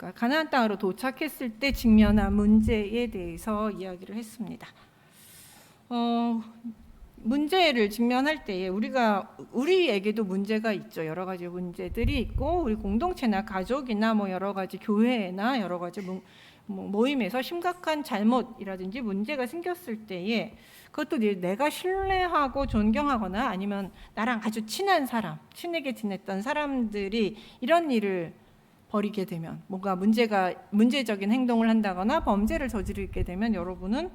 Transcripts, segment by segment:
무엇일까? 가나안 땅으로 도착했을 때 직면한 문제에 대해서 이야기를 했습니다. 문제를 직면할 때에 우리에게도 문제가 있죠. 여러 가지 문제들이 있고 우리 공동체나 가족이나 여러 가지 교회나 여러 가지 모임에서 심각한 잘못이라든지 문제가 생겼을 때에 그것도 내가 신뢰하고 존경하거나 아니면 나랑 아주 친한 사람, 친하게 지냈던 사람들이 이런 일을 벌이게 되면 뭔가 문제적인 행동을 한다거나 범죄를 저지르게 되면 여러분은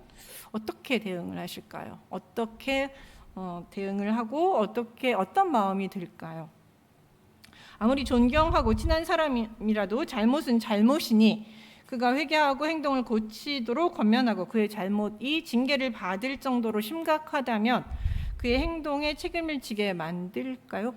어떻게 대응을 하실까요? 어떻게 대응을 하고 어떤 마음이 들까요? 아무리 존경하고 친한 사람이라도 잘못은 잘못이니 그가 회개하고 행동을 고치도록 권면하고 그의 잘못이 징계를 받을 정도로 심각하다면 그의 행동에 책임을 지게 만들까요?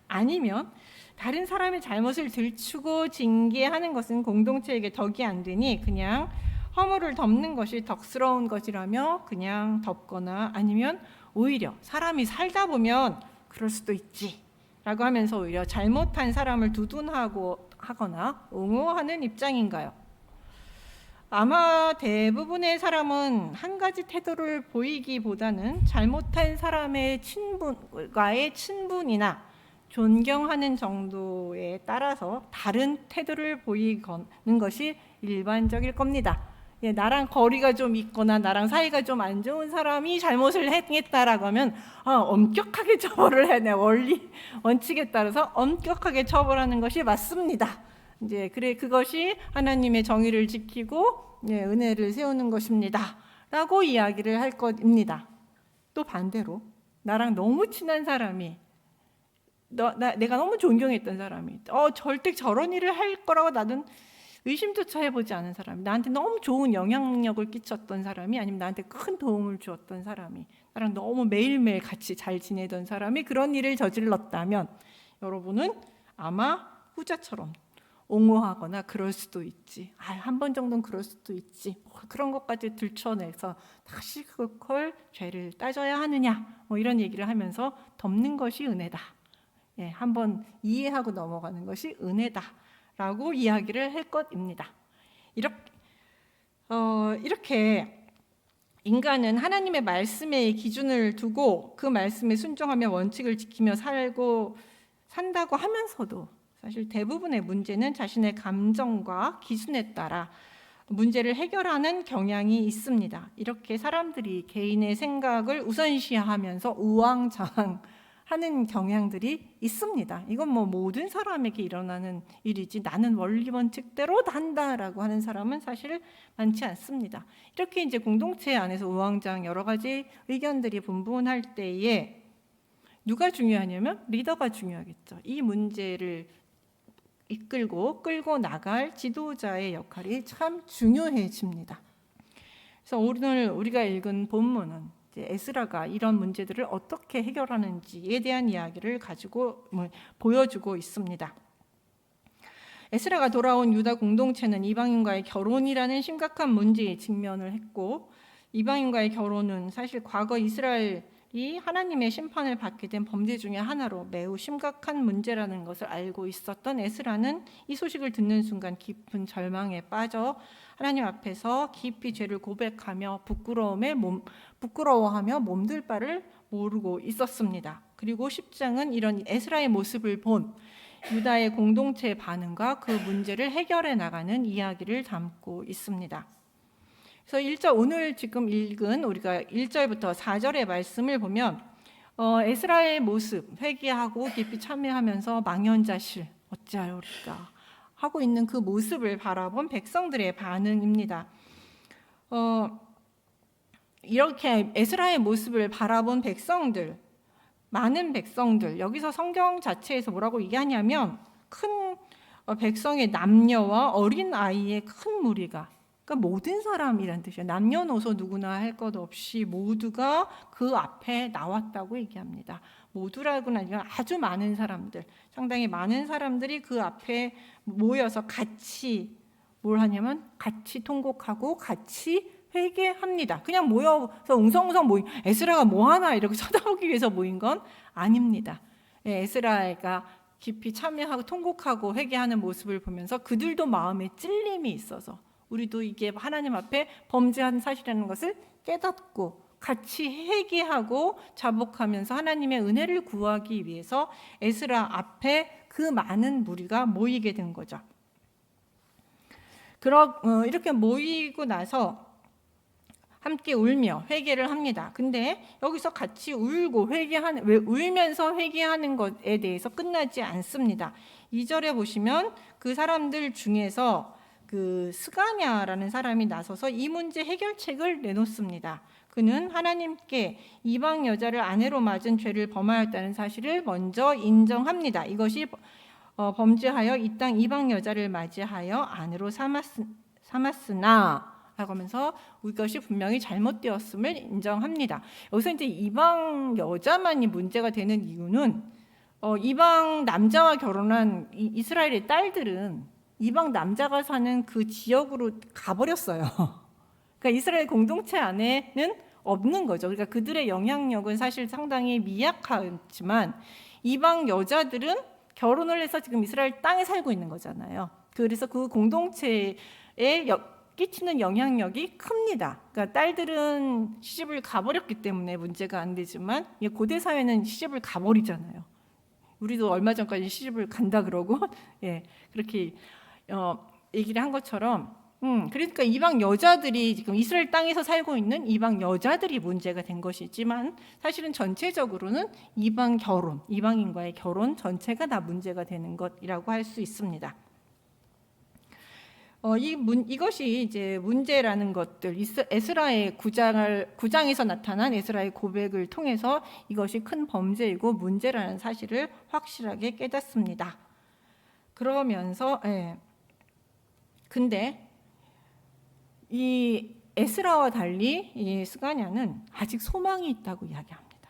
아니면 다른 사람의 잘못을 들추고 징계하는 것은 공동체에게 덕이 안 되니 그냥 허물을 덮는 것이 덕스러운 것이라며 그냥 덮거나 아니면 오히려 사람이 살다 보면 그럴 수도 있지 라고 하면서 오히려 잘못한 사람을 두둔하거나 옹호하는 입장인가요? 아마 대부분의 사람은 한 가지 태도를 보이기보다는 잘못한 사람의 친분과의 친분이나 존경하는 정도에 따라서 다른 태도를 보이는 것이 일반적일 겁니다. 나랑 거리가 좀 있거나 나랑 사이가 좀 안 좋은 사람이 잘못을 했다라고 하면 엄격하게 처벌을 해야 돼. 원칙에 따라서 엄격하게 처벌하는 것이 맞습니다. 그것이 하나님의 정의를 지키고 은혜를 세우는 것입니다라고 이야기를 할 것입니다. 또 반대로 나랑 너무 친한 사람이 내가 너무 존경했던 사람이 절대 저런 일을 할 거라고 나는 의심조차 해보지 않은 사람이 나한테 너무 좋은 영향력을 끼쳤던 사람이 아니면 나한테 큰 도움을 주었던 사람이 나랑 너무 매일매일 같이 잘 지내던 사람이 그런 일을 저질렀다면 여러분은 아마 후자처럼 옹호하거나 그럴 수도 있지. 한 번 정도는 그럴 수도 있지. 그런 것까지 들춰내서 다시 그걸 죄를 따져야 하느냐 이런 얘기를 하면서 덮는 것이 은혜다. 한번 이해하고 넘어가는 것이 은혜다라고 이야기를 할 것입니다. 이렇게 인간은 하나님의 말씀에 기준을 두고 그 말씀에 순종하며 원칙을 지키며 산다고 하면서도 사실 대부분의 문제는 자신의 감정과 기준에 따라 문제를 해결하는 경향이 있습니다. 이렇게 사람들이 개인의 생각을 우선시하면서 우왕좌왕하는 경향들이 있습니다. 이건 모든 사람에게 일어나는 일이지 나는 원리 원칙대로 한다라고 하는 사람은 사실 많지 않습니다. 이렇게 이제 공동체 안에서 우왕좌왕 여러 가지 의견들이 분분할 때에 누가 중요하냐면 리더가 중요하겠죠. 이 문제를 끌고 나갈 지도자의 역할이 참 중요해집니다. 그래서 오늘 우리가 읽은 본문은 에스라가 이런 문제들을 어떻게 해결하는지에 대한 이야기를 보여주고 있습니다. 에스라가 돌아온 유다 공동체는 이방인과의 결혼이라는 심각한 문제에 직면을 했고 이방인과의 결혼은 사실 과거 이스라엘이 하나님의 심판을 받게 된 범죄 중에 하나로 매우 심각한 문제라는 것을 알고 있었던 에스라는 이 소식을 듣는 순간 깊은 절망에 빠져 하나님 앞에서 깊이 죄를 고백하며 부끄러워하며 몸둘 바를 모르고 있었습니다. 그리고 10장은 이런 에스라의 모습을 본 유다의 공동체의 반응과 그 문제를 해결해 나가는 이야기를 담고 있습니다. 그래서 오늘 지금 읽은 우리가 1절부터 4절의 말씀을 보면 에스라의 모습, 회개하고 깊이 참여하면서 망연자실 어찌하여리까 하고 있는 그 모습을 바라본 백성들의 반응입니다. 이렇게 에스라의 모습을 바라본 백성들, 많은 백성들, 여기서 성경 자체에서 뭐라고 얘기하냐면 큰 백성의 남녀와 어린 아이의 큰 무리가, 그러니까 모든 사람이란 뜻이에요. 남녀노소 누구나 할 것 없이 모두가 그 앞에 나왔다고 얘기합니다. 모두라고는 아니라 아주 많은 사람들, 상당히 많은 사람들이 그 앞에 모여서 같이 뭘 하냐면 같이 통곡하고 같이 회개합니다. 그냥 모여서 웅성웅성 모인, 에스라가 뭐 하나 이렇게 쳐다보기 위해서 모인 건 아닙니다. 에스라가 깊이 참여하고 통곡하고 회개하는 모습을 보면서 그들도 마음에 찔림이 있어서 우리도 이게 하나님 앞에 범죄한 사실이라는 것을 깨닫고 같이 회개하고 자복하면서 하나님의 은혜를 구하기 위해서 에스라 앞에 그 많은 무리가 모이게 된 거죠. 이렇게 모이고 나서 함께 울며 회개를 합니다. 근데 여기서 같이 울고 울면서 회개하는 것에 대해서 끝나지 않습니다. 2절에 보시면 그 사람들 중에서 그 스가냐라는 사람이 나서서 이 문제 해결책을 내놓습니다. 그는 하나님께 이방 여자를 아내로 맞은 죄를 범하였다는 사실을 먼저 인정합니다. 이것이 범죄하여 이 땅 이방 여자를 맞이하여 아내로 삼았으나 라고 하면서 이것이 분명히 잘못되었음을 인정합니다. 여기서 이제 이방 여자만이 문제가 되는 이유는 이방 남자와 결혼한 이스라엘의 딸들은 이방 남자가 사는 그 지역으로 가버렸어요. 그러니까 이스라엘 공동체 안에는 없는 거죠. 그러니까 그들의 영향력은 사실 상당히 미약하지만 이방 여자들은 결혼을 해서 지금 이스라엘 땅에 살고 있는 거잖아요. 그래서 그 공동체에 끼치는 영향력이 큽니다. 그러니까 딸들은 시집을 가버렸기 때문에 문제가 안 되지만 고대 사회는 시집을 가버리잖아요. 우리도 얼마 전까지 시집을 간다 그러고 그렇게 얘기를 한 것처럼 그러니까 이방 여자들이 지금 이스라엘 땅에서 살고 있는 이방 여자들이 문제가 된 것이지만 사실은 전체적으로는 이방인과의 결혼 전체가 다 문제가 되는 것이라고 할 수 있습니다. 이것이 이제 문제라는 것들, 에스라의 9장에서 나타난 에스라의 고백을 통해서 이것이 큰 범죄이고 문제라는 사실을 확실하게 깨닫습니다. 그러면서 근데 이 에스라와 달리 이 스가냐는 아직 소망이 있다고 이야기합니다.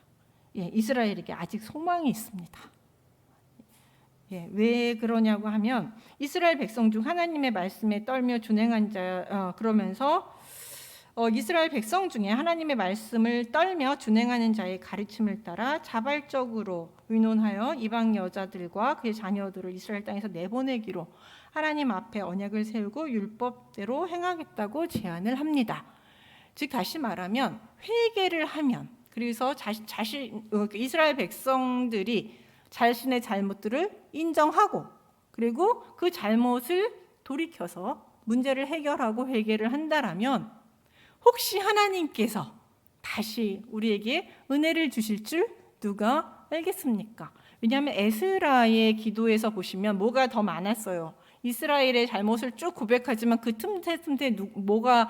이스라엘에게 아직 소망이 있습니다. 왜 그러냐고 하면 이스라엘 백성 중 하나님의 말씀에 떨며 준행한 자 그러면서 이스라엘 백성 중에 하나님의 말씀을 떨며 준행하는 자의 가르침을 따라 자발적으로 의논하여 이방 여자들과 그의 자녀들을 이스라엘 땅에서 내보내기로 하나님 앞에 언약을 세우고 율법대로 행하겠다고 제안을 합니다. 즉 다시 말하면 회개를 하면 그래서 이스라엘 백성들이 자신의 잘못들을 인정하고 그리고 그 잘못을 돌이켜서 문제를 해결하고 회개를 한다라면 혹시 하나님께서 다시 우리에게 은혜를 주실 줄 누가 알겠습니까? 왜냐하면 에스라의 기도에서 보시면 뭐가 더 많았어요. 이스라엘의 잘못을 쭉 고백하지만 그 틈새 뭐가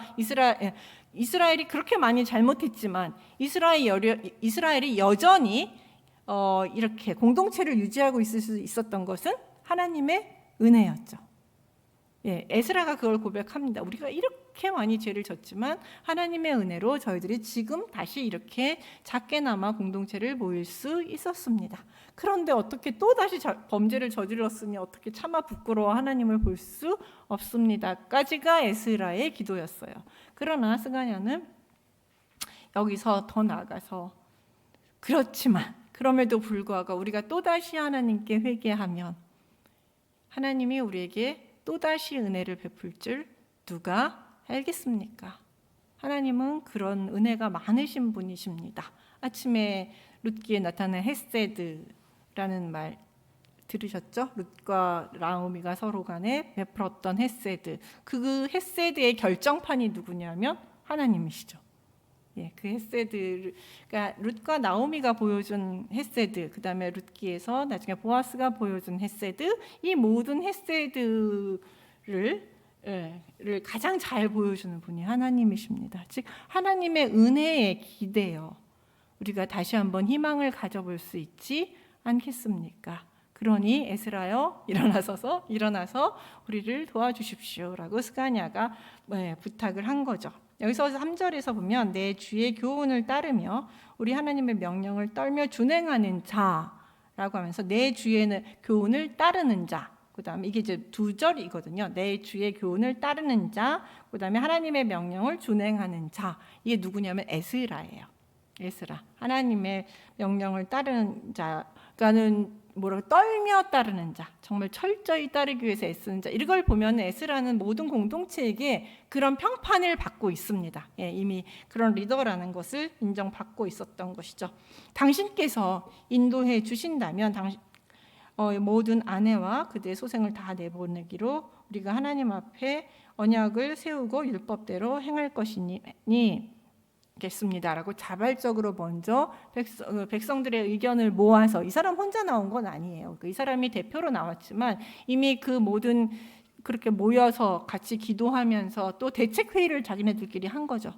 이스라엘이 그렇게 많이 잘못했지만 이스라엘이 여전히 이렇게 공동체를 유지하고 있을 수 있었던 것은 하나님의 은혜였죠. 에스라가 그걸 고백합니다. 우리가 이렇게 많이 죄를 졌지만 하나님의 은혜로 저희들이 지금 다시 이렇게 작게나마 공동체를 모일 수 있었습니다. 그런데 어떻게 또 다시 범죄를 저질렀으니 어떻게 차마 부끄러워 하나님을 볼 수 없습니다까지가 에스라의 기도였어요. 그러나 스가냐는 여기서 더 나아가서 그렇지만 그럼에도 불구하고 우리가 또다시 하나님께 회개하면 하나님이 우리에게 또다시 은혜를 베풀 줄 누가 알겠습니까? 하나님은 그런 은혜가 많으신 분이십니다. 아침에 룻기에 나타난 헤세드라는 말 들으셨죠? 룻과 나오미가 서로 간에 베풀었던 헤세드. 그 헤세드의 결정판이 누구냐면 하나님이시죠. 그 헤세드, 그러니까 룻과 나오미가 보여준 헤세드, 그 다음에 룻기에서 나중에 보아스가 보여준 헤세드, 이 모든 헤세드를 가장 잘 보여주는 분이 하나님이십니다. 즉 하나님의 은혜에 기대어 우리가 다시 한번 희망을 가져볼 수 있지 않겠습니까? 그러니 에스라여 일어나서 우리를 도와주십시오라고 스가냐가 부탁을 한 거죠. 여기서 3절에서 보면 내 주의 교훈을 따르며 우리 하나님의 명령을 떨며 준행하는 자라고 하면서 내 주의 교훈을 따르는 자, 그 다음에 이게 이제 2절이거든요. 내 주의 교훈을 따르는 자, 그 다음에 하나님의 명령을 준행하는 자. 이게 누구냐면 에스라예요. 에스라. 하나님의 명령을 따르는 자가는 떨며 따르는 자, 정말 철저히 따르기 위해서 애쓰는 자, 이걸 보면 에스라는 모든 공동체에게 그런 평판을 받고 있습니다. 이미 그런 리더라는 것을 인정받고 있었던 것이죠. 당신께서 인도해 주신다면 모든 아내와 그들의 소생을 다 내보내기로 우리가 하나님 앞에 언약을 세우고 율법대로 행할 것이니 겠습니다라고 자발적으로 먼저 백성들의 의견을 모아서, 이 사람 혼자 나온 건 아니에요. 이 사람이 대표로 나왔지만 이미 그 모든 그렇게 모여서 같이 기도하면서 또 대책 회의를 자기네들끼리 한 거죠.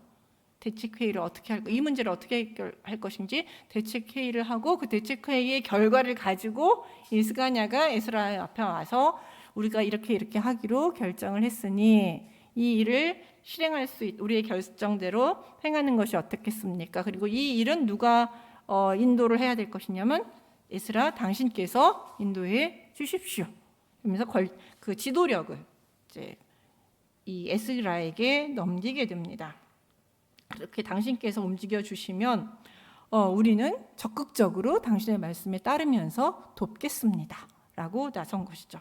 대책 회의를 어떻게 할까, 이 문제를 어떻게 해결할 것인지 대책 회의를 하고, 그 대책 회의의 결과를 가지고 이 스가냐가 에스라 앞에 와서 우리가 이렇게 하기로 결정을 했으니 이 일을 실행할 수 우리의 결정대로 행하는 것이 어떻겠습니까? 그리고 이 일은 누가 인도를 해야 될 것이냐면 에스라 당신께서 인도해 주십시오. 그러면서 그 지도력을 이제 이 에스라에게 넘기게 됩니다. 그렇게 당신께서 움직여 주시면 우리는 적극적으로 당신의 말씀에 따르면서 돕겠습니다라고 나선 것이죠.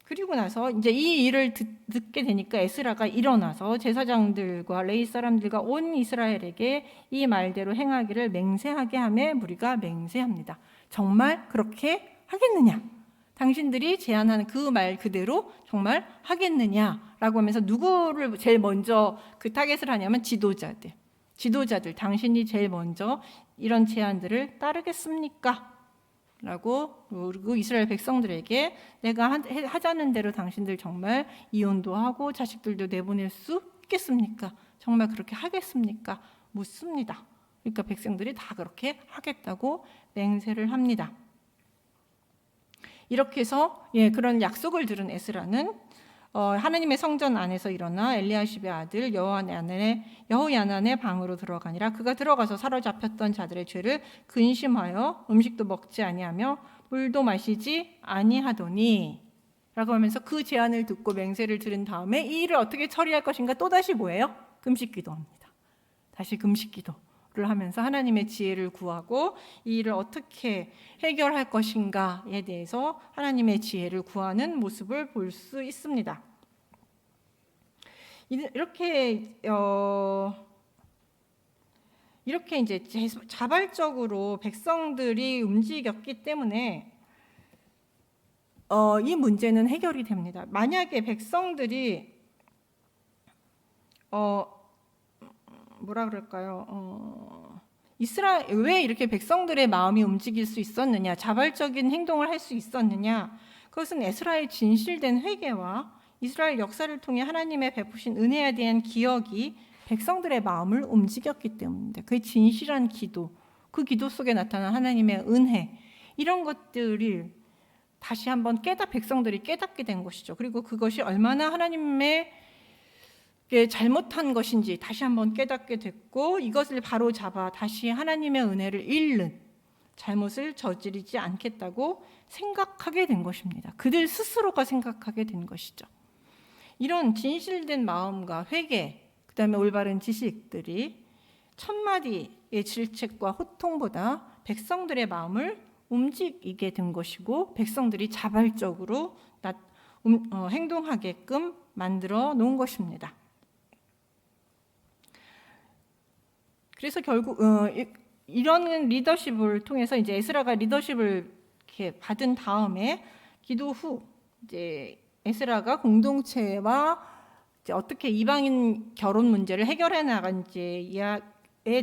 그리고 나서 이제 이 일을 듣게 되니까 에스라가 일어나서 제사장들과 레위 사람들과 온 이스라엘에게 이 말대로 행하기를 맹세하게 하며 무리가 맹세합니다. 정말 그렇게 하겠느냐? 당신들이 제안하는 그 말 그대로 정말 하겠느냐라고 하면서 누구를 제일 먼저 그 타겟을 하냐면 지도자들, 당신이 제일 먼저 이런 제안들을 따르겠습니까? 라고, 그리고 이스라엘 백성들에게 내가 하자는 대로 당신들 정말 이혼도 하고 자식들도 내보낼 수 있겠습니까? 정말 그렇게 하겠습니까? 묻습니다. 그러니까 백성들이 다 그렇게 하겠다고 맹세를 합니다. 이렇게 해서 그런 약속을 들은 에스라는 하나님의 성전 안에서 일어나 엘리야십의 아들 여호야난의 방으로 들어가니라. 그가 들어가서 사로잡혔던 자들의 죄를 근심하여 음식도 먹지 아니하며 물도 마시지 아니하더니 라고 하면서 그 제안을 듣고 맹세를 들은 다음에 이 일을 어떻게 처리할 것인가, 또다시 뭐예요? 금식기도합니다. 다시 금식기도를 하면서 하나님의 지혜를 구하고 이 일을 어떻게 해결할 것인가에 대해서 하나님의 지혜를 구하는 모습을 볼 수 있습니다. 이렇게 이제 자발적으로 백성들이 움직였기 때문에 이 문제는 해결이 됩니다. 만약에 백성들이 왜 이렇게 백성들의 마음이 움직일 수 있었느냐, 자발적인 행동을 할 수 있었느냐, 그것은 에스라의 진실된 회개와 이스라엘 역사를 통해 하나님의 베푸신 은혜에 대한 기억이 백성들의 마음을 움직였기 때문입니다. 그 진실한 기도, 그 기도 속에 나타난 하나님의 은혜, 이런 것들을 다시 한번 백성들이 깨닫게 된 것이죠. 그리고 그것이 얼마나 하나님의 잘못한 것인지 다시 한번 깨닫게 됐고, 이것을 바로 잡아 다시 하나님의 은혜를 잃는, 잘못을 저지르지 않겠다고 생각하게 된 것입니다. 그들 스스로가 생각하게 된 것이죠. 이런 진실된 마음과 회개, 그 다음에 올바른 지식들이 천마디의 질책과 호통보다 백성들의 마음을 움직이게 된 것이고, 백성들이 자발적으로 행동하게끔 만들어 놓은 것입니다. 그래서 결국 이런 리더십을 통해서 이제 에스라가 리더십을 이렇게 받은 다음에 기도 후 이제 에스라가 공동체와 이제 어떻게 이방인 결혼 문제를 해결해 나간지에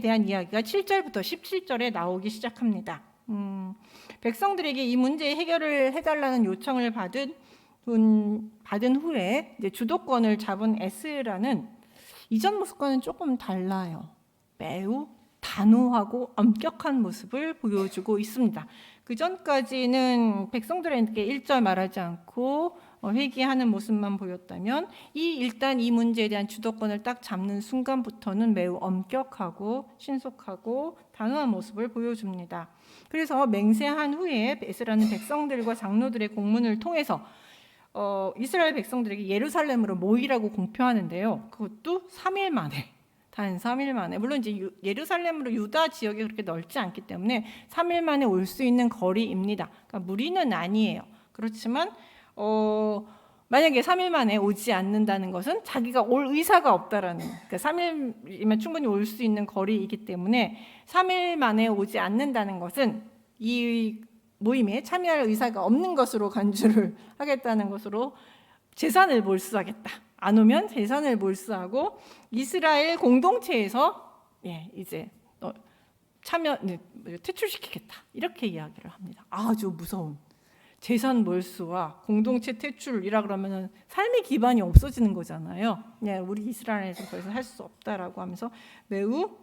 대한 이야기가 7절부터 17절에 나오기 시작합니다. 백성들에게 이 문제의 해결을 해달라는 요청을 받은 후에 이제 주도권을 잡은 에스라는 이전 모습과는 조금 달라요. 매우 단호하고 엄격한 모습을 보여주고 있습니다. 그 전까지는 백성들에게 1절 말하지 않고 회개하는 모습만 보였다면 일단 이 문제에 대한 주도권을 딱 잡는 순간부터는 매우 엄격하고 신속하고 단호한 모습을 보여줍니다. 그래서 맹세한 후에 에스라는 백성들과 장로들의 공문을 통해서 이스라엘 백성들에게 예루살렘으로 모이라고 공표하는데요. 그것도 3일 만에 단 3일 만에, 물론 이제 예루살렘으로 유다 지역이 그렇게 넓지 않기 때문에 3일 만에 올 수 있는 거리입니다. 그러니까 무리는 아니에요. 그렇지만 만약에 3일 만에 오지 않는다는 것은 자기가 올 의사가 없다라는, 그러니까 3일이면 충분히 올 수 있는 거리이기 때문에 3일 만에 오지 않는다는 것은 이 모임에 참여할 의사가 없는 것으로 간주를 하겠다는 것으로 재산을 몰수하겠다. 안 오면 재산을 몰수하고 이스라엘 공동체에서 이제 퇴출시키겠다. 이렇게 이야기를 합니다. 아주 무서운 재산 몰수와 공동체 퇴출이라 그러면은 삶의 기반이 없어지는 거잖아요. 우리 이스라엘에서 더 이상 할 수 없다라고 하면서 매우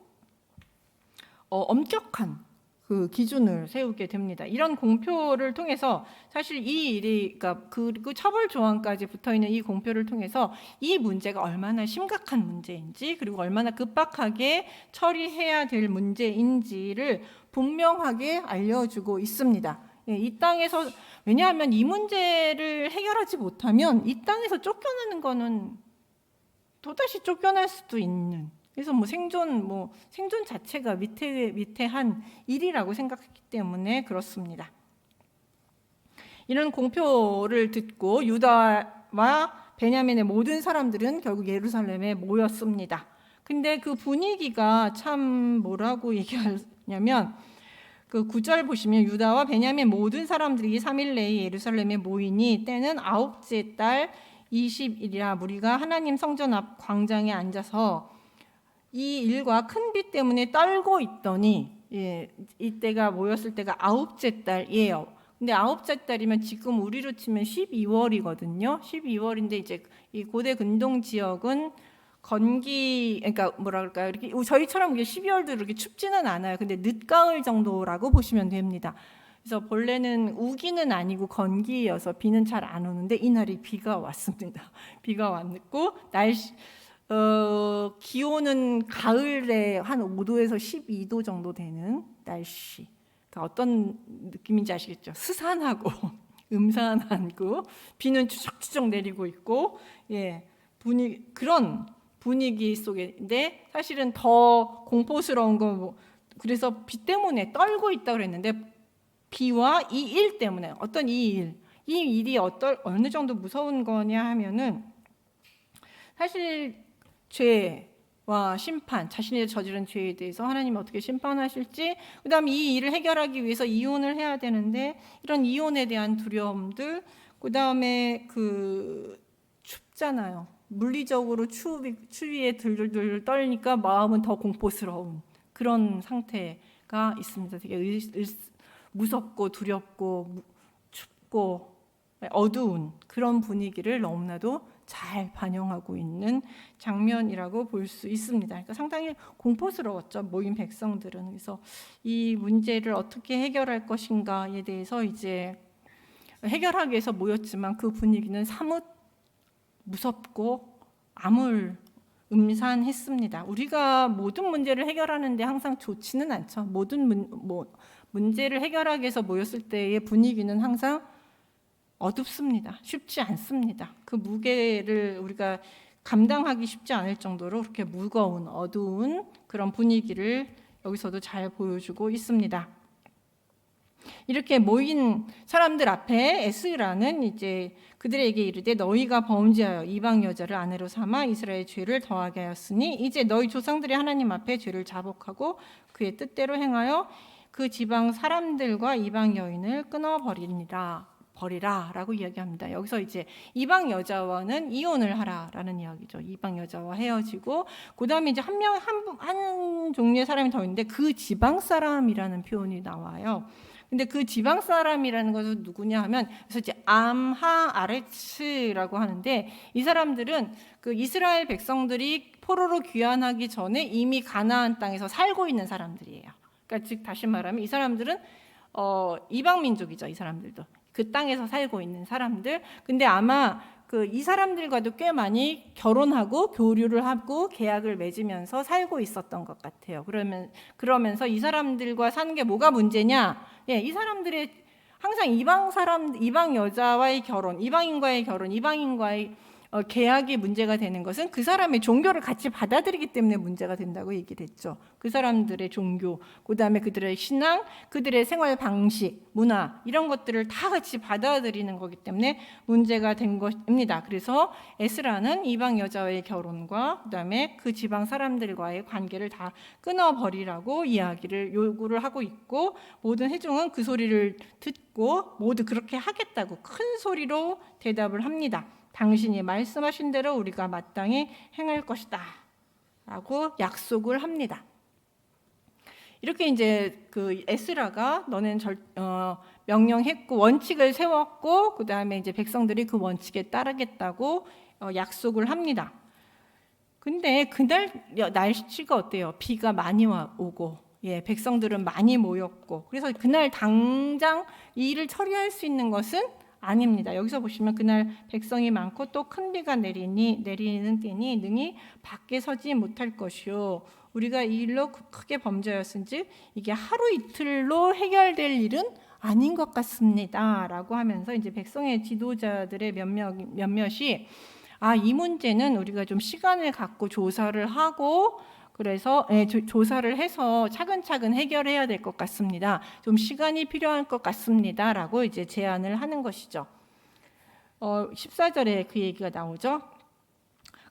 엄격한 그 기준을 세우게 됩니다. 이런 공표를 통해서 사실 이 일이, 그러니까 그리고 처벌 조항까지 붙어 있는 이 공표를 통해서 이 문제가 얼마나 심각한 문제인지, 그리고 얼마나 급박하게 처리해야 될 문제인지를 분명하게 알려주고 있습니다. 이 땅에서, 왜냐하면 이 문제를 해결하지 못하면 이 땅에서 쫓겨나는 거는 또다시 쫓겨날 수도 있는, 그래서 생존 자체가 위태한 일이라고 생각했기 때문에 그렇습니다. 이런 공표를 듣고 유다와 베냐민의 모든 사람들은 결국 예루살렘에 모였습니다. 근데 그 분위기가 참 뭐라고 얘기하냐면, 그 9절 보시면 유다와 베냐민 모든 사람들이 3일 내에 예루살렘에 모이니 때는 9째 달 20일이라 무리가 하나님 성전 앞 광장에 앉아서 이 일과 큰 비 때문에 떨고 있더니, 이때가 모였을 때가 9째 달이에요. 근데 9째 달이면 지금 우리로 치면 12월이거든요. 12월인데 이제 이 고대 근동 지역은 건기, 그러니까 뭐라 그럴까요? 이렇게 저희처럼 12월도 이렇게 춥지는 않아요. 근데 늦가을 정도라고 보시면 됩니다. 그래서 본래는 우기는 아니고 건기여서 비는 잘 안 오는데 이날이 비가 왔습니다. 비가 왔고 기온은 가을에 한 5도에서 12도 정도 되는 날씨. 그러니까 어떤 느낌인지 아시겠죠? 스산하고 음산하고 비는 추적추적 내리고 있고, 그런 분위기 속인데 사실은 더 공포스러운 건 그래서 비 때문에 떨고 있다 그랬는데, 비와 이 일 때문에, 어떤 이 일이 어느 정도 무서운 거냐 하면은, 사실 죄와 심판, 자신이 저지른 죄에 대해서 하나님이 어떻게 심판하실지, 그다음 이 일을 해결하기 위해서 이혼을 해야 되는데 이런 이혼에 대한 두려움들, 그다음에 춥잖아요. 물리적으로 추위에 들들 떨니까 마음은 더 공포스러운 그런 상태가 있습니다. 되게 무섭고 두렵고 춥고 어두운 그런 분위기를 너무나도 잘 반영하고 있는 장면이라고 볼 수 있습니다. 그러니까 상당히 공포스러웠죠, 모인 백성들은. 그래서 이 문제를 어떻게 해결할 것인가에 대해서 이제 해결하기 위해서 모였지만 그 분위기는 사뭇 무섭고 암울음산했습니다. 우리가 모든 문제를 해결하는데 항상 좋지는 않죠. 모든 문제를 해결하기 위해서 모였을 때의 분위기는 항상 어둡습니다. 쉽지 않습니다. 그 무게를 우리가 감당하기 쉽지 않을 정도로 그렇게 무거운 어두운 그런 분위기를 여기서도 잘 보여주고 있습니다. 이렇게 모인 사람들 앞에 에스라는 이제 그들에게 이르되 너희가 범죄하여 이방 여자를 아내로 삼아 이스라엘 죄를 더하게 하였으니 이제 너희 조상들이 하나님 앞에 죄를 자복하고 그의 뜻대로 행하여 그 지방 사람들과 이방 여인을 버리라라고 이야기합니다. 여기서 이제 이방 여자와는 이혼을 하라라는 이야기죠. 이방 여자와 헤어지고, 그다음에 이제 한 종류의 사람이 더 있는데 그 지방 사람이라는 표현이 나와요. 근데 그 지방 사람이라는 것은 누구냐 하면, 그래서 이제 암하 아레츠라고 하는데, 이 사람들은 그 이스라엘 백성들이 포로로 귀환하기 전에 이미 가나안 땅에서 살고 있는 사람들이에요. 그러니까 즉 다시 말하면 이 사람들은 이방 민족이죠. 이 사람들도 그 땅에서 살고 있는 사람들. 근데 아마 이 사람들과도 꽤 많이 결혼하고 교류를 하고 계약을 맺으면서 살고 있었던 것 같아요. 그러면서 이 사람들과 사는 게 뭐가 문제냐? 이 사람들의 항상 이방 여자와의 결혼, 이방인과의 결혼, 이방인과의 계약이 문제가 되는 것은 그 사람의 종교를 같이 받아들이기 때문에 문제가 된다고 얘기를 했죠. 그 사람들의 종교, 그다음에 그들의 신앙, 그들의 생활 방식, 문화 이런 것들을 다 같이 받아들이는 거기 때문에 문제가 된 것입니다. 그래서 에스라는 이방 여자와의 결혼과 그다음에 그 지방 사람들과의 관계를 다 끊어버리라고 이야기를 요구를 하고 있고, 모든 회중은 그 소리를 듣고 모두 그렇게 하겠다고 큰 소리로 대답을 합니다. 당신이 말씀하신 대로 우리가 마땅히 행할 것이다 라고 약속을 합니다. 이렇게 이제 그 에스라가 너는 명령했고 원칙을 세웠고 그 다음에 이제 백성들이 그 원칙에 따르겠다고 약속을 합니다. 근데 그날 날씨가 어때요? 비가 많이 오고, 백성들은 많이 모였고, 그래서 그날 당장 이 일을 처리할 수 있는 것은 아닙니다. 여기서 보시면 그날 백성이 많고 또 큰 비가 내리는 때니 능히 밖에 서지 못할 것이요, 우리가 이 일로 크게 범죄였은지 이게 하루 이틀로 해결될 일은 아닌 것 같습니다 라고 하면서 이제 백성의 지도자들의 몇몇이 이 문제는 우리가 좀 시간을 갖고 조사를 하고, 그래서 조사를 해서 차근차근 해결해야 될 것 같습니다. 좀 시간이 필요할 것 같습니다 라고 이제 제안을 하는 것이죠. 14절에 그 얘기가 나오죠.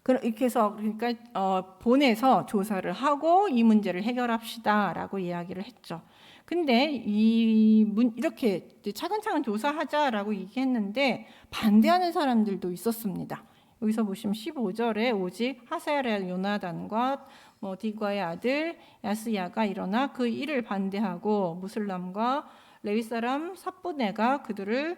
이렇게 해서 그러니까 보내서 조사를 하고 이 문제를 해결합시다 라고 이야기를 했죠. 근데 이렇게 차근차근 조사하자라고 얘기했는데 반대하는 사람들도 있었습니다. 여기서 보시면 15절에 오직 하사랴 요나단과 디과의 아들 야스야가 일어나 그 일을 반대하고 무슬람과 레위 사람 삽보네가 그들을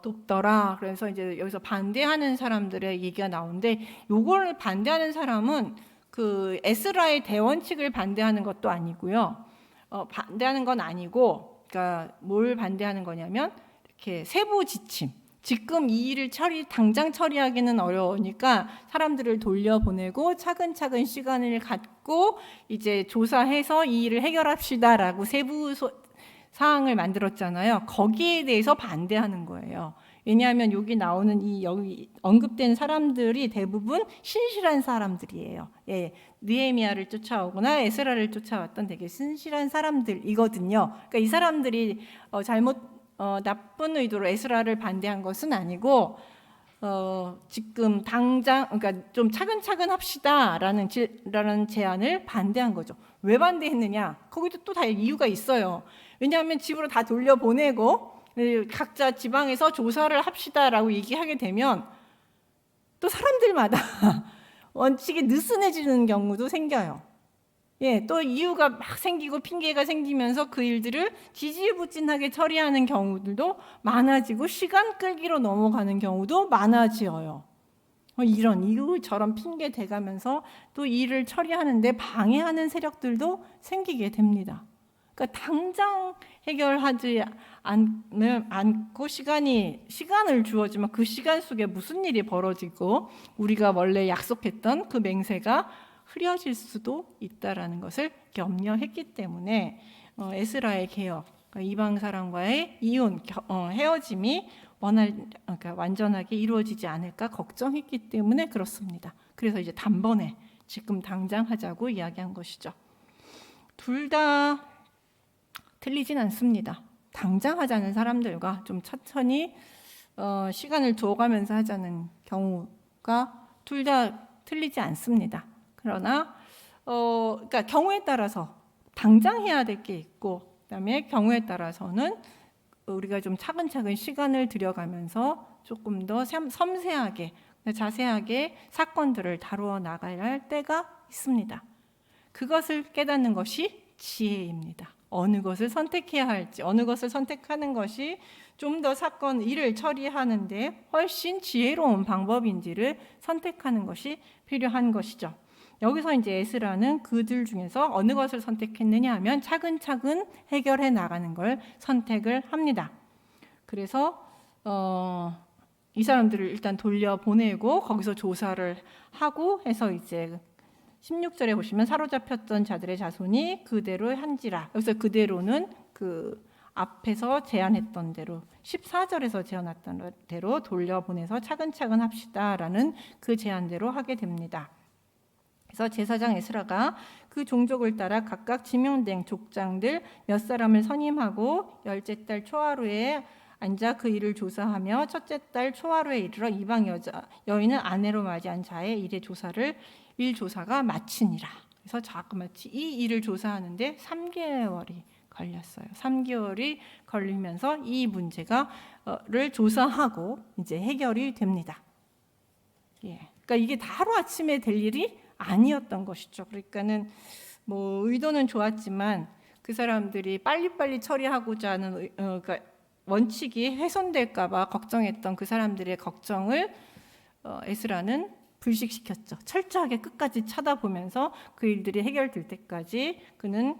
돕더라. 그래서 이제 여기서 반대하는 사람들의 얘기가 나오는데, 요걸 반대하는 사람은 그 에스라의 대원칙을 반대하는 것도 아니고요. 반대하는 건 아니고, 그러니까 뭘 반대하는 거냐면 이렇게 세부 지침. 지금 이 일을 당장 처리하기는 어려우니까 사람들을 돌려보내고 차근차근 시간을 갖고 이제 조사해서 이 일을 해결합시다라고 세부 사항을 만들었잖아요. 거기에 대해서 반대하는 거예요. 왜냐하면 여기 나오는 여기 언급된 사람들이 대부분 신실한 사람들이에요. 느헤미야를 쫓아오거나 에스라를 쫓아왔던 되게 신실한 사람들이거든요. 그러니까 이 사람들이 나쁜 의도로 에스라를 반대한 것은 아니고 지금 당장 그러니까 좀 차근차근 합시다라는 제안을 반대한 거죠. 왜 반대했느냐? 거기도 또 다 이유가 있어요. 왜냐하면 집으로 다 돌려보내고 각자 지방에서 조사를 합시다라고 얘기하게 되면 또 사람들마다 원칙이 느슨해지는 경우도 생겨요. 또 이유가 막 생기고 핑계가 생기면서 그 일들을 지지부진하게 처리하는 경우들도 많아지고 시간 끌기로 넘어가는 경우도 많아져요. 이런 이유처럼 핑계 대가면서 또 일을 처리하는데 방해하는 세력들도 생기게 됩니다. 그러니까 당장 해결하지 않고 시간을 주어지면 그 시간 속에 무슨 일이 벌어지고 우리가 원래 약속했던 그 맹세가 흐려질 수도 있다라는 것을 염려했기 때문에 에스라의 개혁, 그러니까 이방 사람과의 이혼, 헤어짐이 그러니까 완전하게 이루어지지 않을까 걱정했기 때문에 그렇습니다. 그래서 이제 단번에 지금 당장 하자고 이야기한 것이죠. 둘 다 틀리진 않습니다. 당장 하자는 사람들과 좀 천천히 시간을 두어가면서 하자는 경우가 둘 다 틀리지 않습니다. 그러나 그러니까 경우에 따라서 당장 해야 될 게 있고, 그다음에 경우에 따라서는 우리가 좀 차근차근 시간을 들여가면서 조금 더 섬세하게 자세하게 사건들을 다루어 나가야 할 때가 있습니다. 그것을 깨닫는 것이 지혜입니다. 어느 것을 선택해야 할지, 어느 것을 선택하는 것이 좀 더 일을 처리하는데 훨씬 지혜로운 방법인지를 선택하는 것이 필요한 것이죠. 여기서 이제 에스라는 그들 중에서 어느 것을 선택했느냐 하면 차근차근 해결해 나가는 걸 선택을 합니다. 그래서 이 사람들을 일단 돌려보내고 거기서 조사를 하고 해서 이제 16절에 보시면 사로잡혔던 자들의 자손이 그대로 한지라. 여기서 그대로는 그 앞에서 제안했던 대로 14절에서 제안했던 대로 돌려보내서 차근차근 합시다라는 그 제안대로 하게 됩니다. 그래서 제사장 에스라가 그 종족을 따라 각각 지명된 족장들 몇 사람을 선임하고 열째 달 초하루에 앉아 그 일을 조사하며 첫째 달 초하루에 이르러 이방 여인을 아내로 맞이한 자의 일 조사가 마치니라. 그래서 자그마치 이 일을 조사하는데 3개월이 걸렸어요. 3개월이 걸리면서 이 문제가를 조사하고 이제 해결이 됩니다. 그러니까 이게 하루 아침에 될 일이 아니었던 것이죠. 그러니까는 뭐 의도는 좋았지만 그 사람들이 빨리빨리 처리하고자 하는 그러니까 원칙이 훼손될까봐 걱정했던 그 사람들의 걱정을 에스라는 불식시켰죠. 철저하게 끝까지 쳐다보면서 그 일들이 해결될 때까지 그는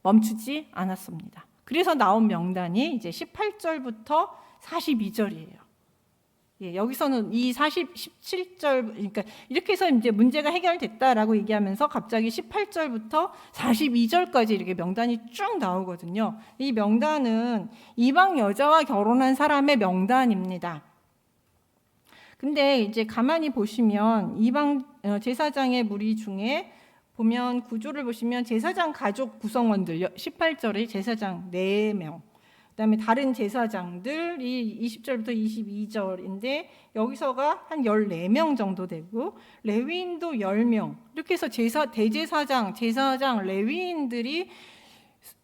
멈추지 않았습니다. 그래서 나온 명단이 이제 18절부터 42절이에요. 여기서는 이 17절, 그러니까 이렇게 해서 이제 문제가 해결됐다라고 얘기하면서 갑자기 18절부터 42절까지 이렇게 명단이 쭉 나오거든요. 이 명단은 이방 여자와 결혼한 사람의 명단입니다. 근데 이제 가만히 보시면 이방 제사장의 무리 중에 보면 구조를 보시면 제사장 가족 구성원들 18절에 제사장 4명, 그다음에 다른 제사장들이 20절부터 22절인데 여기서가 한 14명 정도 되고 레위인도 10명, 이렇게 해서 대제사장, 제사장, 레위인들이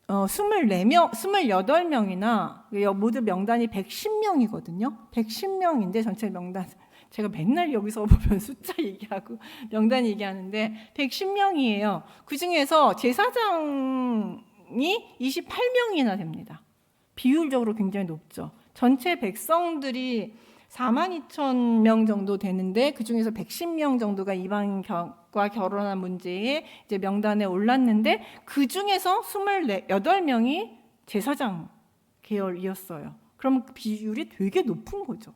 24명, 28명이나 모두 명단이 110명이거든요. 110명인데 전체 명단, 제가 맨날 여기서 보면 숫자 얘기하고 명단 얘기하는데 110명이에요. 그중에서 제사장이 28명이나 됩니다. 비율적으로 굉장히 높죠. 전체 백성들이 42,000명 정도 되는데 그중에서 110명 정도가 이방과 결혼한 문제에 이제 명단에 올랐는데 그중에서 28명이 제사장 계열이었어요. 그럼 비율이 되게 높은 거죠.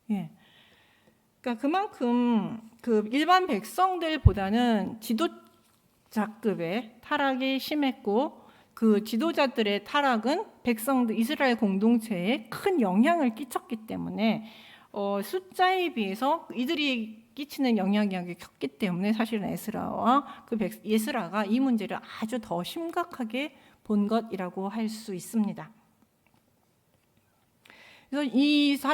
그러니까 그만큼 그 일반 백성들보다는 지도자급의 타락이 심했고 그 지도자들의 타락은 백성들 이스라엘 공동체에 큰 영향을 끼쳤기 때문에 숫자에 비해서 이들이 끼치는 영향력이 컸기 때문에 사실은 에스라가 이 문제를 아주 더 심각하게 본 것이라고 할 수 있습니다. 그래서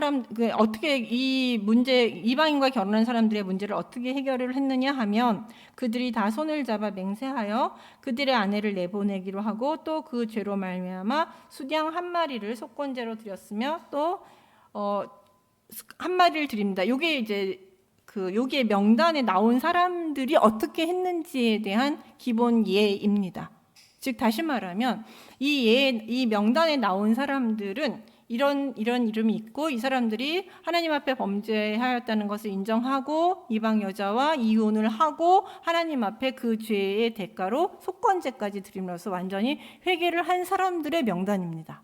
어떻게 이방인과 결혼한 사람들의 문제를 어떻게 해결을 했느냐 하면 그들이 다 손을 잡아 맹세하여 그들의 아내를 내보내기로 하고 또 그 죄로 말미암아 수양 한 마리를 속건제로 드렸으며 또 한 마리를 드립니다. 요게 이제 여기에 명단에 나온 사람들이 어떻게 했는지에 대한 기본 예입니다. 즉 다시 말하면 이 명단에 나온 사람들은 이런 이름이 있고 이 사람들이 하나님 앞에 범죄하였다는 것을 인정하고 이방 여자와 이혼을 하고 하나님 앞에 그 죄의 대가로 속건제까지 드림으로써 완전히 회개를 한 사람들의 명단입니다.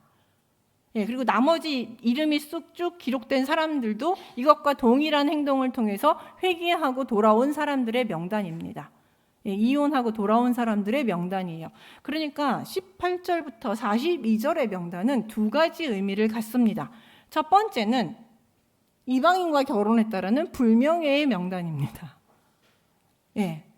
그리고 나머지 이름이 쑥쭉 기록된 사람들도 이것과 동일한 행동을 통해서 회개하고 돌아온 사람들의 명단입니다. 이혼하고 돌아온 사람들의 명단이에요. 그러니까 18절부터 42절의 명단은 두 가지 의미를 갖습니다. 첫 번째는 이방인과 결혼했다라는 불명예의 명단입니다.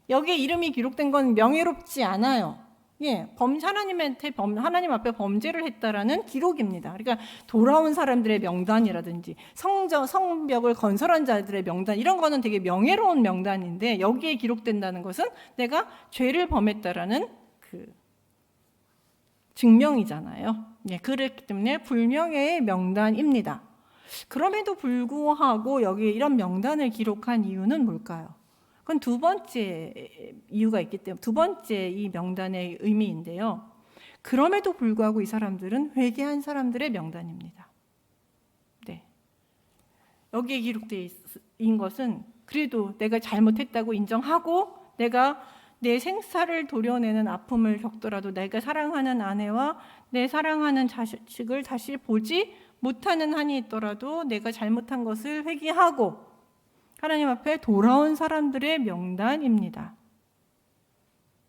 여기에 이름이 기록된 건 명예롭지 않아요. 하나님 앞에 범죄를 했다라는 기록입니다. 그러니까 돌아온 사람들의 명단이라든지 성벽을 건설한 자들의 명단, 이런 거는 되게 명예로운 명단인데 여기에 기록된다는 것은 내가 죄를 범했다라는 그 증명이잖아요. 그렇기 때문에 불명예의 명단입니다. 그럼에도 불구하고 여기에 이런 명단을 기록한 이유는 뭘까요? 그건 두 번째 이유가 있기 때문에 두 번째 이 명단의 의미인데요. 그럼에도 불구하고 이 사람들은 회개한 사람들의 명단입니다. 여기에 기록되어 있는 것은 그래도 내가 잘못했다고 인정하고 내가 내 생사를 도려내는 아픔을 겪더라도 내가 사랑하는 아내와 내 사랑하는 자식을 다시 보지 못하는 한이 있더라도 내가 잘못한 것을 회개하고 하나님 앞에 돌아온 사람들의 명단입니다.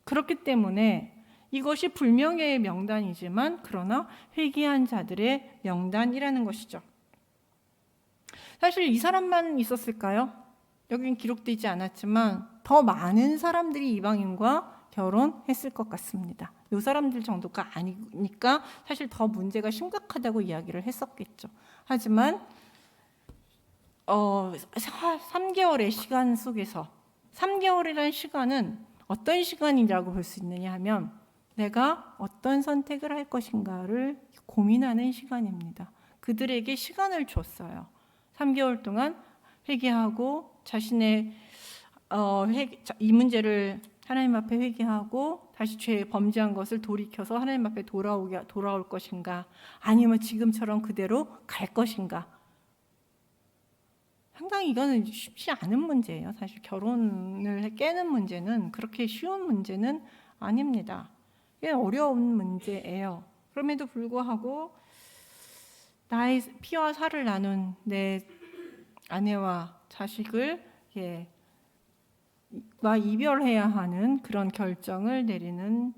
그렇기 때문에 이것이 불명예의 명단이지만 그러나 회개한 자들의 명단이라는 것이죠. 사실 이 사람만 있었을까요? 여긴 기록되지 않았지만 더 많은 사람들이 이방인과 결혼했을 것 같습니다. 이 사람들 정도가 아니니까 사실 더 문제가 심각하다고 이야기를 했었겠죠. 하지만 3개월의 시간 속에서 3개월이라는 시간은 어떤 시간이라고 볼 수 있느냐 하면 내가 어떤 선택을 할 것인가를 고민하는 시간입니다. 그들에게 시간을 줬어요. 3개월 동안 회개하고 자신의 이 문제를 하나님 앞에 회개하고 다시 죄 범죄한 것을 돌이켜서 하나님 앞에 돌아올 것인가, 아니면 지금처럼 그대로 갈 것인가. 상당히 이거는 쉽지 않은 문제예요. 사실 결혼을 깨는 문제는 그렇게 쉬운 문제는 아닙니다. 꽤 어려운 문제예요. 그럼에도 불구하고 나의 피와 살을 나눈 내 아내와 자식을 이별해야 하는 그런 결정을 내리는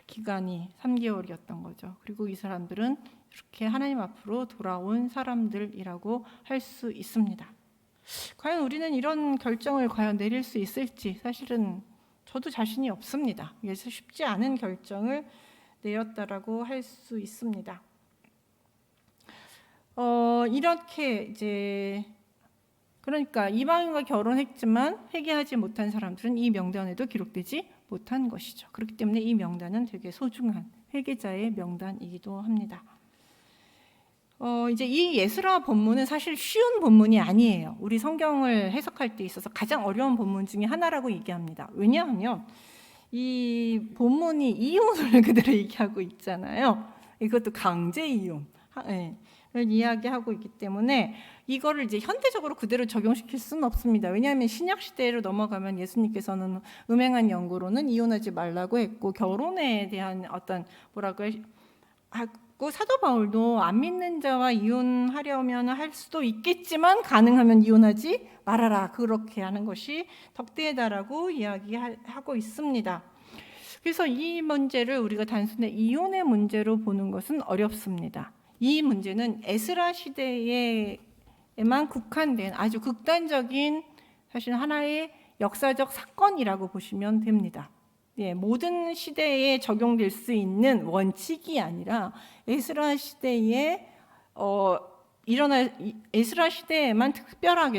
기간이 3개월이었던 거죠. 그리고 이 사람들은 이렇게 하나님 앞으로 돌아온 사람들이라고 할 수 있습니다. 과연 우리는 이런 결정을 과연 내릴 수 있을지 사실은 저도 자신이 없습니다. 그래서 쉽지 않은 결정을 내렸다라고 할 수 있습니다. 이렇게 이제 그러니까 이방인과 결혼했지만 회개하지 못한 사람들은 이 명단에도 기록되지 못한 것이죠. 그렇기 때문에 이 명단은 되게 소중한 회개자의 명단이기도 합니다. 이제 이 예스라 본문은 사실 쉬운 본문이 아니에요. 우리 성경을 해석할 때 있어서 가장 어려운 본문 중에 하나라고 얘기합니다. 왜냐하면 이 본문이 이혼을 그대로 얘기하고 있잖아요. 이것도 강제 이혼. 이야기하고 있기 때문에 이거를 이제 현대적으로 그대로 적용시킬 수는 없습니다. 왜냐하면 신약 시대로 넘어가면 예수님께서는 음행한 연고로는 이혼하지 말라고 했고, 결혼에 대한 어떤 하고, 사도 바울도 안 믿는 자와 이혼하려면 할 수도 있겠지만 가능하면 이혼하지 말아라, 그렇게 하는 것이 덕대다라고 이야기하고 있습니다. 그래서 이 문제를 우리가 단순히 이혼의 문제로 보는 것은 어렵습니다. 이 문제는 에스라 시대에만 국한된 아주 극단적인 사실 하나의 역사적 사건이라고 보시면 됩니다. 모든 시대에 적용될 수 있는 원칙이 아니라 에스라 시대에 에스라 시대에만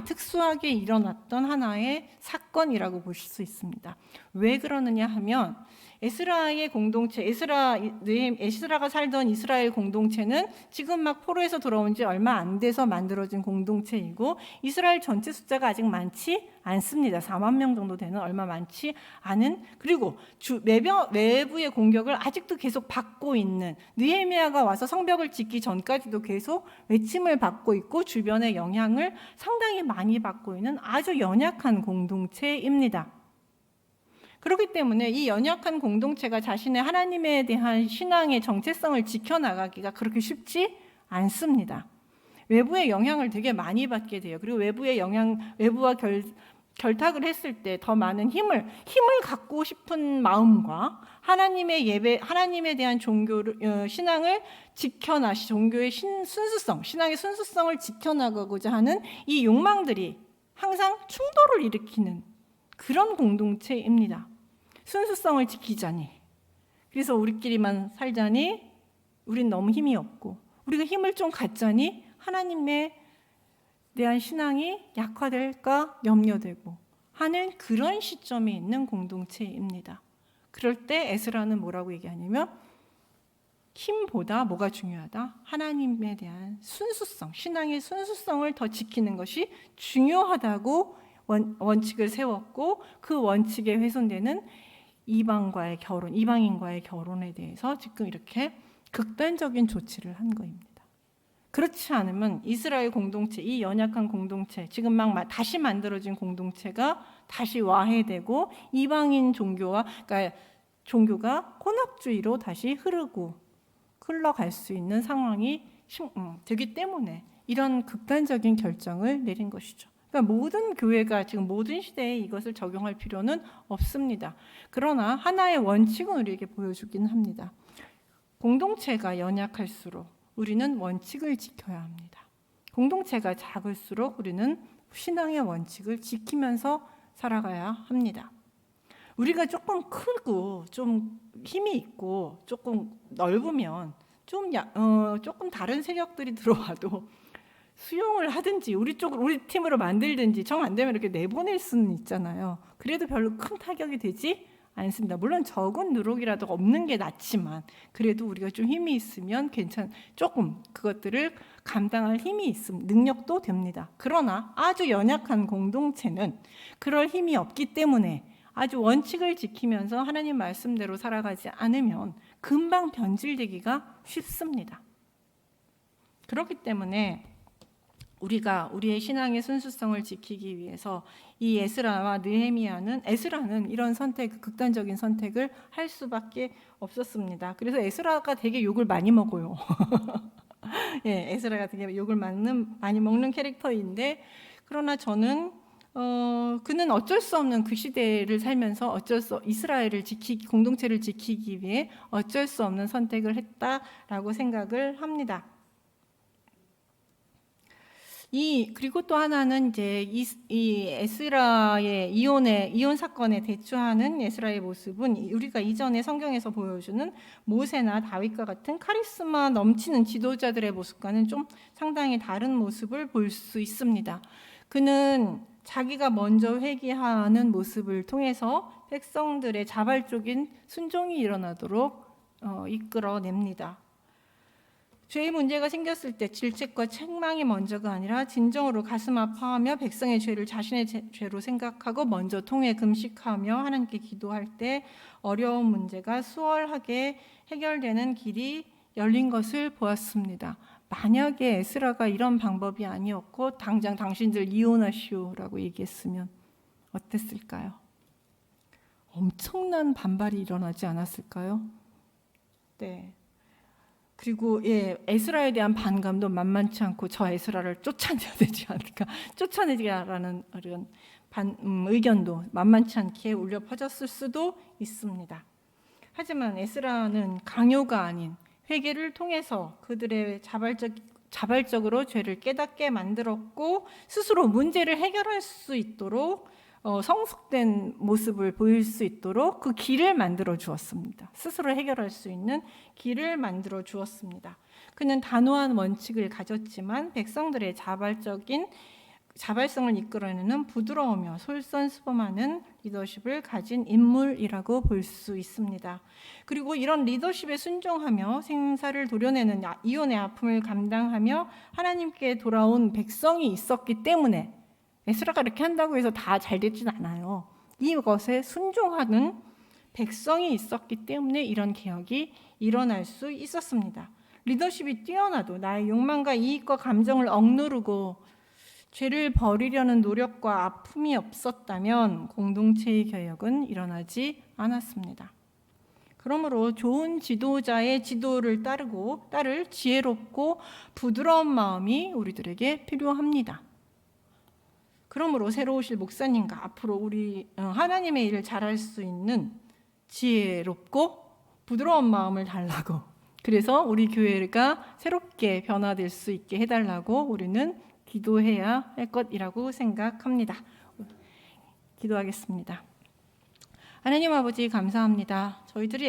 특수하게 일어났던 하나의 사건이라고 보실 수 있습니다. 왜 그러느냐 하면 에스라의 공동체, 에스라가 살던 이스라엘 공동체는 지금 막 포로에서 돌아온 지 얼마 안 돼서 만들어진 공동체이고, 이스라엘 전체 숫자가 아직 많지 않습니다. 4만 명 정도 되는 얼마 많지 않은, 그리고 외부의 공격을 아직도 계속 받고 있는, 느헤미야가 와서 성벽을 짓기 전까지도 계속 외침을 받고 있고 주변의 영향을 상당히 많이 받고 있는 아주 연약한 공동체입니다. 그렇기 때문에 이 연약한 공동체가 자신의 하나님에 대한 신앙의 정체성을 지켜나가기가 그렇게 쉽지 않습니다. 외부의 영향을 되게 많이 받게 돼요. 그리고 외부와 결탁을 했을 때 더 많은 힘을 갖고 싶은 마음과 하나님에 대한 신앙을 종교의 신앙의 순수성을 지켜나가고자 하는 이 욕망들이 항상 충돌을 일으키는 그런 공동체입니다. 순수성을 지키자니, 그래서 우리끼리만 살자니 우린 너무 힘이 없고, 우리가 힘을 좀 갖자니 하나님에 대한 신앙이 약화될까 염려되고 하는 그런 시점에 있는 공동체입니다. 그럴 때 에스라는 뭐라고 얘기하냐면, 힘보다 뭐가 중요하다? 하나님에 대한 순수성, 신앙의 순수성을 더 지키는 것이 중요하다고 원칙을 세웠고, 그 원칙에 훼손되는 이방인과의 결혼에 대해서 지금 이렇게 극단적인 조치를 한 거입니다. 그렇지 않으면 이스라엘 공동체, 이 연약한 공동체, 지금 막 다시 만들어진 공동체가 다시 와해되고 이방인 그러니까 종교가 혼합주의로 다시 흘러갈 수 있는 상황이 되기 때문에 이런 극단적인 결정을 내린 것이죠. 그러니까 모든 교회가 지금 모든 시대에 이것을 적용할 필요는 없습니다. 그러나 하나의 원칙은 우리에게 보여주긴 합니다. 공동체가 연약할수록 우리는 원칙을 지켜야 합니다. 공동체가 작을수록 우리는 신앙의 원칙을 지키면서 살아가야 합니다. 우리가 조금 크고 좀 힘이 있고 조금 넓으면 조금 다른 세력들이 들어와도 수용을 하든지 우리 팀으로 만들든지 정 안 되면 이렇게 내보낼 수는 있잖아요. 그래도 별로 큰 타격이 되지 않습니다. 물론 적은 누룩이라도 없는 게 낫지만 그래도 우리가 좀 힘이 있으면 조금 그것들을 감당할 힘이 있음, 능력도 됩니다. 그러나 아주 연약한 공동체는 그럴 힘이 없기 때문에 아주 원칙을 지키면서 하나님 말씀대로 살아가지 않으면 금방 변질되기가 쉽습니다. 그렇기 때문에 우리가 우리의 신앙의 순수성을 지키기 위해서 이 에스라와 에스라는 이런 극단적인 선택을 할 수밖에 없었습니다. 그래서 에스라가 되게 욕을 많이 먹어요. 예, 에스라가 되게 욕을 많이 먹는 캐릭터인데, 그러나 저는 그는 어쩔 수 없는 그 시대를 살면서 공동체를 지키기 위해 어쩔 수 없는 선택을 했다라고 생각을 합니다. 그리고 또 하나는 이제 이 에스라의 이혼 사건에 대처하는 에스라의 모습은 우리가 이전에 성경에서 보여주는 모세나 다윗과 같은 카리스마 넘치는 지도자들의 모습과는 좀 상당히 다른 모습을 볼 수 있습니다. 그는 자기가 먼저 회개하는 모습을 통해서 백성들의 자발적인 순종이 일어나도록 이끌어냅니다. 죄의 문제가 생겼을 때 질책과 책망이 먼저가 아니라 진정으로 가슴 아파하며 백성의 죄를 자신의 죄로 생각하고 먼저 통회 금식하며 하나님께 기도할 때 어려운 문제가 수월하게 해결되는 길이 열린 것을 보았습니다. 만약에 에스라가 이런 방법이 아니었고 당장 당신들 이혼하시오라고 얘기했으면 어땠을까요? 엄청난 반발이 일어나지 않았을까요? 네. 그리고 에스라에 대한 반감도 만만치 않고 저 에스라를 쫓아내야 되지 않을까, 쫓아내자라는 이런 의견도 만만치 않게 울려 퍼졌을 수도 있습니다. 하지만 에스라는 강요가 아닌 회개를 통해서 그들의 자발적으로 죄를 깨닫게 만들었고 스스로 문제를 해결할 수 있도록 성숙된 모습을 보일 수 있도록 그 길을 만들어 주었습니다. 스스로 해결할 수 있는 길을 만들어 주었습니다. 그는 단호한 원칙을 가졌지만 백성들의 자발성을 이끌어내는 부드러우며 솔선수범하는 리더십을 가진 인물이라고 볼 수 있습니다. 그리고 이런 리더십에 순종하며 생사를 도려내는 이혼의 아픔을 감당하며 하나님께 돌아온 백성이 있었기 때문에 에스라가 이렇게 한다고 해서 다 잘 되진 않아요. 이것에 순종하는 백성이 있었기 때문에 이런 개혁이 일어날 수 있었습니다. 리더십이 뛰어나도 나의 욕망과 이익과 감정을 억누르고 죄를 버리려는 노력과 아픔이 없었다면 공동체의 개혁은 일어나지 않았습니다. 그러므로 좋은 지도자의 지도를 따를 지혜롭고 부드러운 마음이 우리들에게 필요합니다. 그러므로 새로 오실 목사님과 앞으로 우리 하나님의 일을 잘할 수 있는 지혜롭고 부드러운 마음을 달라고, 그래서 우리 교회가 새롭게 변화될 수 있게 해달라고 우리는 기도해야 할 것이라고 생각합니다. 기도하겠습니다. 하나님 아버지 감사합니다. 저희들이